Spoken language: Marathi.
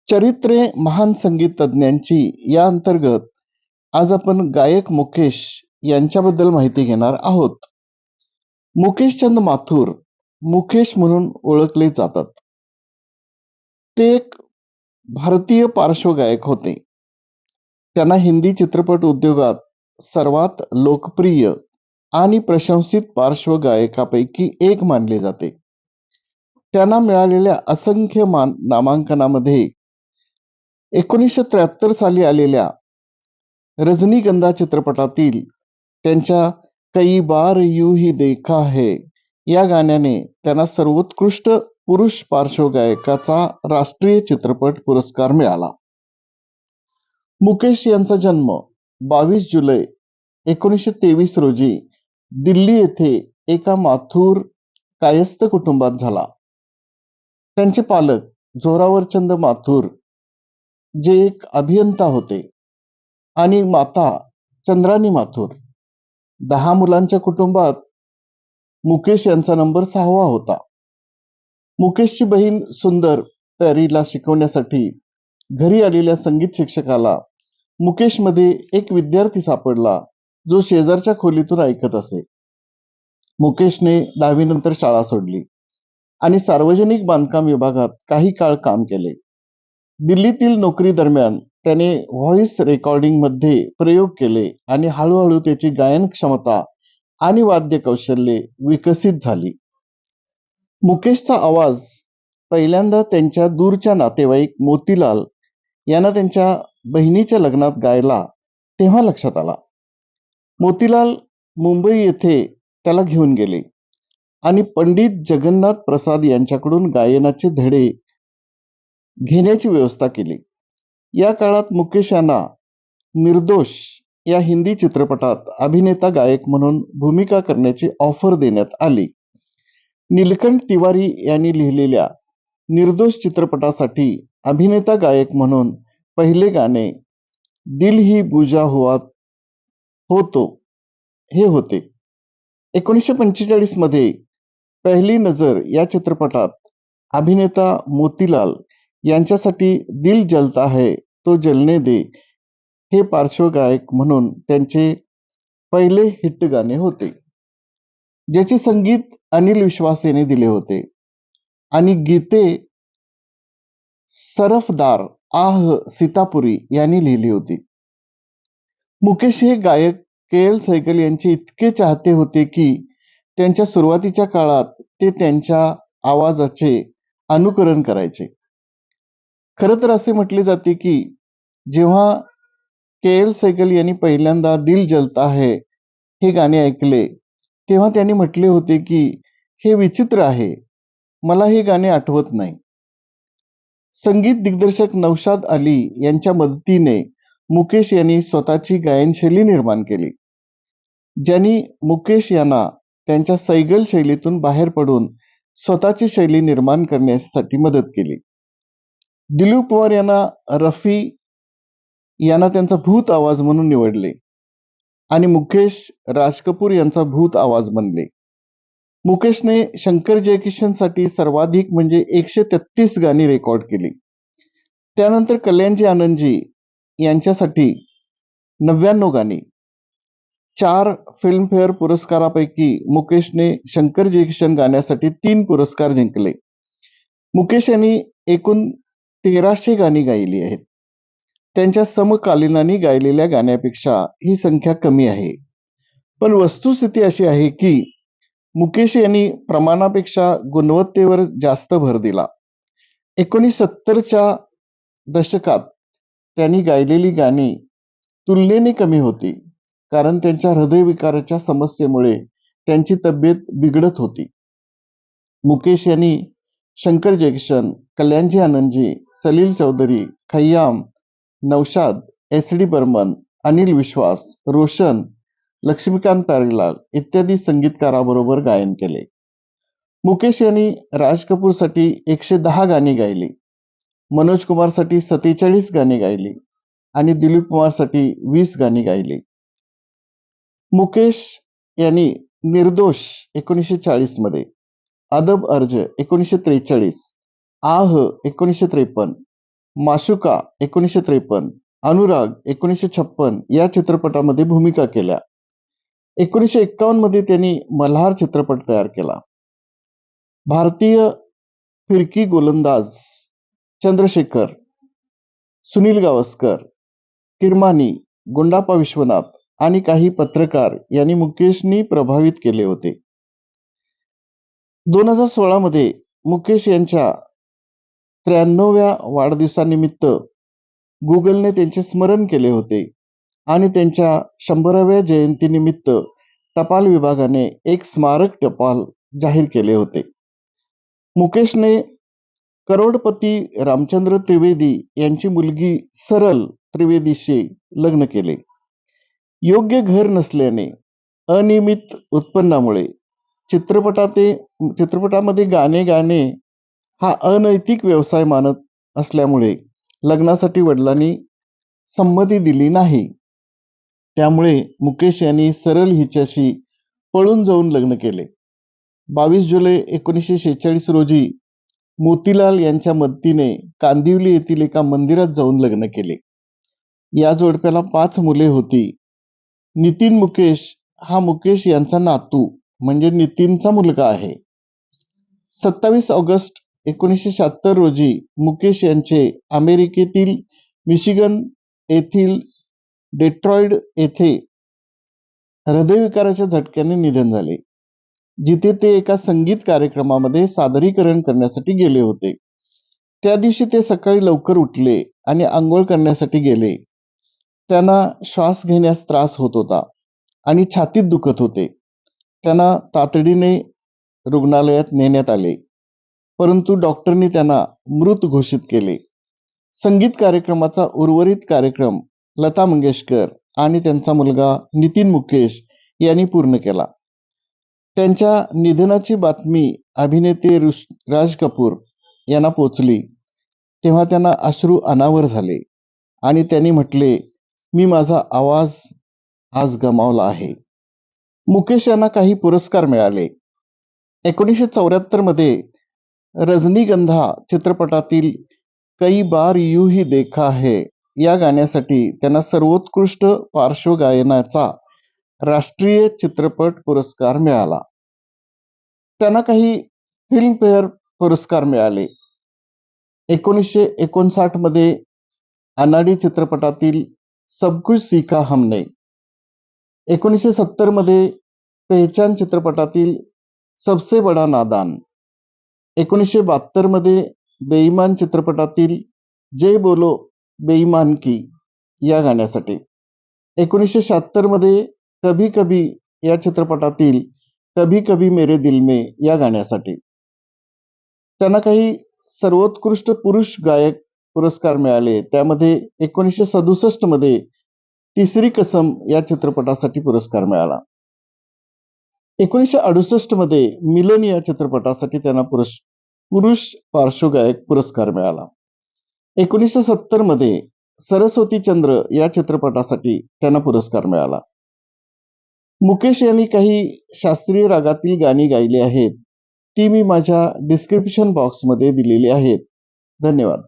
चरित्रे महान संगीत तज्ञांची या अंतर्गत आज आपण गायक मुकेश यांच्याबद्दल माहिती घेणार आहोत. मुकेशचंद माथुर मुकेश म्हणून ओळखले जातात. ते एक भारतीय पार्श्वगायक होते. त्यांना हिंदी चित्रपट उद्योगात सर्वात लोकप्रिय आणि प्रशंसित पार्श्वगायकापैकी एक मानले जाते. त्यांना मिळालेल्या असंख्य नामांकनामध्ये 1973 साली आलेल्या रजनीगंधा चित्रपटातील त्यांच्या कई बार यूं ही देखा है या गाण्याने त्यांना सर्वोत्कृष्ट पुरुष पार्श्वगायकाचा राष्ट्रीय चित्रपट पुरस्कार मिळाला. मुकेश यांचा जन्म 22 जुलै 1923 रोजी दिल्ली येथे एका माथुर कायस्थ कुटुंबात झाला. त्यांचे पालक जोरावरचंद माथुर जे एक अभियंता होते आणि माता चंद्रानी माथुर. 10 मुलांच्या कुटुंबात मुकेश यांचा नंबर 6वा होता. मुकेशची बहीण सुंदर पॅरीला शिकवण्यासाठी घरी आलेल्या संगीत शिक्षकाला मुकेशमध्ये एक विद्यार्थी सापडला जो शेजारच्या खोलीतून ऐकत असे. मुकेशने 10वी नंतर शाळा सोडली आणि सार्वजनिक बांधकाम विभागात काही काळ काम केले. दिल्लीतील नोकरी दरम्यान त्याने व्हॉइस रेकॉर्डिंग मध्ये प्रयोग केले आणि हळूहळू त्याची गायन क्षमता आणि वाद्य कौशल्ये विकसित झाली. मुकेशचा आवाज पहिल्यांदा त्यांच्या दूरच्या नातेवाईक मोतीलाल यांना त्यांच्या बहिणीच्या लग्नात गायला तेव्हा लक्षात आला. मोतीलाल मुंबई येथे त्याला घेऊन गेले आणि पंडित जगन्नाथ प्रसाद यांच्याकडून गायनाचे धडे घेण्याची व्यवस्था केली. या काळात मुकेश यांना निर्दोष या हिंदी चित्रपटात अभिनेता गायक म्हणून भूमिका करण्याची ऑफर देण्यात आली. नीलकंठ तिवारी यांनी लिहिलेल्या निर्दोष चित्रपटासाठी अभिनेता गायक म्हणून पहिले गाणे दिल ही बुझा हुआ हो तो हे होते. 1945 मध्ये पहली नजर या चित्रपटात अभिनेता मोतीलाल यांच्यासाठी दिल जलता है तो जलने दे हे पार्श्वगायक म्हणून त्यांचे पहिले हिट गाणे होते, ज्याचे संगीत अनिल विश्वास यांनी दिले होते आणि गीते सरफदार आह सीतापुरी यांनी लिहिली होती. मुकेश हे गायक के.एल. सहगल यांचे इतके चाहते होते की त्यांच्या सुरुवातीच्या काळात ते त्यांच्या आवाजाचे अनुकरण करायचे. खरं तर असे म्हटले जाते की जेव्हा के.एल. सहगल यांनी पहिल्यांदा दिल जलता है हे गाणे ऐकले तेव्हा त्यांनी म्हटले होते की हे विचित्र आहे, मला हे गाणे आठवत नाही. संगीत दिग्दर्शक नौशाद अली यांच्या मदतीने मुकेश यांनी स्वतःची गायनशैली निर्माण केली, ज्यांनी मुकेश यांना त्यांच्या सैगल शैलीतून बाहेर पडून स्वतःची शैली निर्माण करण्यासाठी मदत केली. दिलीप पवार यांना रफी यांना त्यांचा भूत आवाज म्हणून निवडले आणि मुकेश राज कपूर यांचा भूत आवाज बनले. मुकेशने शंकर जयकिशन साठी सर्वाधिक म्हणजे 133 गाणी रेकॉर्ड केली. त्यानंतर कल्याणजी आनंदजी यांच्यासाठी 99 गाणी. 4 फिल्मफेअर पुरस्कारापैकी मुकेशने शंकर जयकिशन गाण्यासाठी 3 पुरस्कार जिंकले. मुकेश यांनी एकूण 1300 गाणी गायली आहेत. त्यांच्या समकालीनांनी गायलेल्या गाण्यापेक्षा ही संख्या कमी आहे. पण वस्तुस्थिती अशी आहे की मुकेश यांनी प्रमाणापेक्षा गुणवत्तेवर जास्त भर दिला. 1970च्या दशकात त्यांनी गायलेली गाणी तुलनेने कमी होती, कारण त्यांच्या हृदयविकाराच्या समस्येमुळे त्यांची तब्येत बिघडत होती. मुकेश यांनी शंकर जयकिशन, कल्याणजी आनंदजी, सलील चौधरी, खय्याम, नौशाद, एस.डी. बर्मन, अनिल विश्वास, रोशन, लक्ष्मीकांत प्यारेलाल इत्यादी संगीतकाराबरोबर गायन केले. मुकेश यांनी राज कपूरसाठी 110 गाणी गायली, मनोज कुमारसाठी 47 गाणी गायली आणि दिलीप कुमारसाठी 20 गाणी गायली. मुकेश यांनी निर्दोष 1940 मध्ये, अदब अर्ज 1943, आह 1953, माशुका 1953, अनुराग 1956 या चित्रपटामध्ये भूमिका केल्या. 1951 मध्ये त्यांनी मल्हार चित्रपट तयार केला. भारतीय फिरकी गोलंदाज चंद्रशेखर, सुनील गावस्कर, किरमाणी, गुंडाप्पा विश्वनाथ आणि काही पत्रकार यांनी मुकेशनी प्रभावित केले होते. 2016 मध्ये मुकेश यांच्या 93व्या वाढदिवसानिमित्त गुगलने त्यांचे स्मरण केले होते आणि त्यांच्या 100व्या जयंतीनिमित्त टपाल विभागाने एक स्मारक टपाल जाहीर केले होते. मुकेशने करोडपती रामचंद्र त्रिवेदी यांची मुलगी सरल त्रिवेदीशी लग्न केले. योग्य घर नसल्याने अनियमित उत्पन्नामुळे चित्रपटामध्ये गाणे गाणे हा अनैतिक व्यवसाय मानत असल्यामुळे लग्नासाठी वडिलांनी संमती दिली नाही. त्यामुळे मुकेश यांनी सरल हिच्याशी पळून जाऊन लग्न केले. 22 जुलै 1946 रोजी मोतीलाल यांच्या मदतीने कांदिवली येथील एका मंदिरात जाऊन लग्न केले. या जोडप्याला 5 मुले होती. नितीन मुकेश हा मुकेश यांचा नातू म्हणजे नितीनचा मुलगा आहे. 27 ऑगस्ट 1976 रोजी मुकेश यांचे अमेरिकेतील मिशिगन येथील डेट्रॉइट येथे हृदयविकाराच्या झटक्याने निधन झाले, जिथे ते एका संगीत कार्यक्रमामध्ये सादरीकरण करण्यासाठी गेले होते. त्या दिवशी ते सकाळी लवकर उठले आणि आंघोळ करण्यासाठी गेले. त्यांना श्वास घेण्यास त्रास होत होता आणि छातीत दुखत होते. त्यांना तातडीने रुग्णालयात नेण्यात आले, परंतु डॉक्टरनी त्यांना मृत घोषित केले. संगीत कार्यक्रमाचा उर्वरित कार्यक्रम लता मंगेशकर आणि त्यांचा मुलगा नितीन मुकेश यांनी पूर्ण केला. त्यांच्या निधनाची बातमी अभिनेते राज कपूर यांना पोचली तेव्हा त्यांना अश्रू अनावर झाले आणि त्यांनी म्हटले, मी माझा आवाज आज गमावला आहे. मुकेश यांना काही पुरस्कार मिळाले. 1974 मध्ये रजनीगंधा चित्रपटातील कई बार यूं ही देखा है या गाण्यासाठी त्यांना सर्वोत्कृष्ट पार्श्वगायनाचा राष्ट्रीय चित्रपट पुरस्कार मिळाला. त्यांना काही फिल्मफेअर पुरस्कार मिळाले. 1959 मध्ये अनाडी चित्रपटातील सब कुछ सीखा हमने, 1970 मध्ये पहचान चित्रपटातील सबसे बडा नादान, 1972 मध्ये बेईमान चित्रपटातील जय बोलो बेईमान की या गाण्यासाठी, 1976 मध्ये कभी कभी या चित्रपटातील कभी कभी मेरे दिल में या गाण्यासाठी. त्यांना काही सर्वोत्कृष्ट पुरुष गायक पुरस्कार मिळाले. त्यामध्ये 1967 मध्ये तिसरी कसम या चित्रपटासाठी पुरस्कार मिळाला. 1968 मध्ये मिलन या चित्रपटासाठी त्यांना पुरुष पार्श्वगायक पुरस्कार मिळाला. 1970 मध्ये सरस्वती चंद्र या चित्रपटासाठी त्यांना पुरस्कार मिळाला. मुकेश यांनी काही शास्त्रीय रागातील गाणी गायली आहेत. ती मी माझ्या डिस्क्रिप्शन बॉक्समध्ये दिलेली आहेत. धन्यवाद.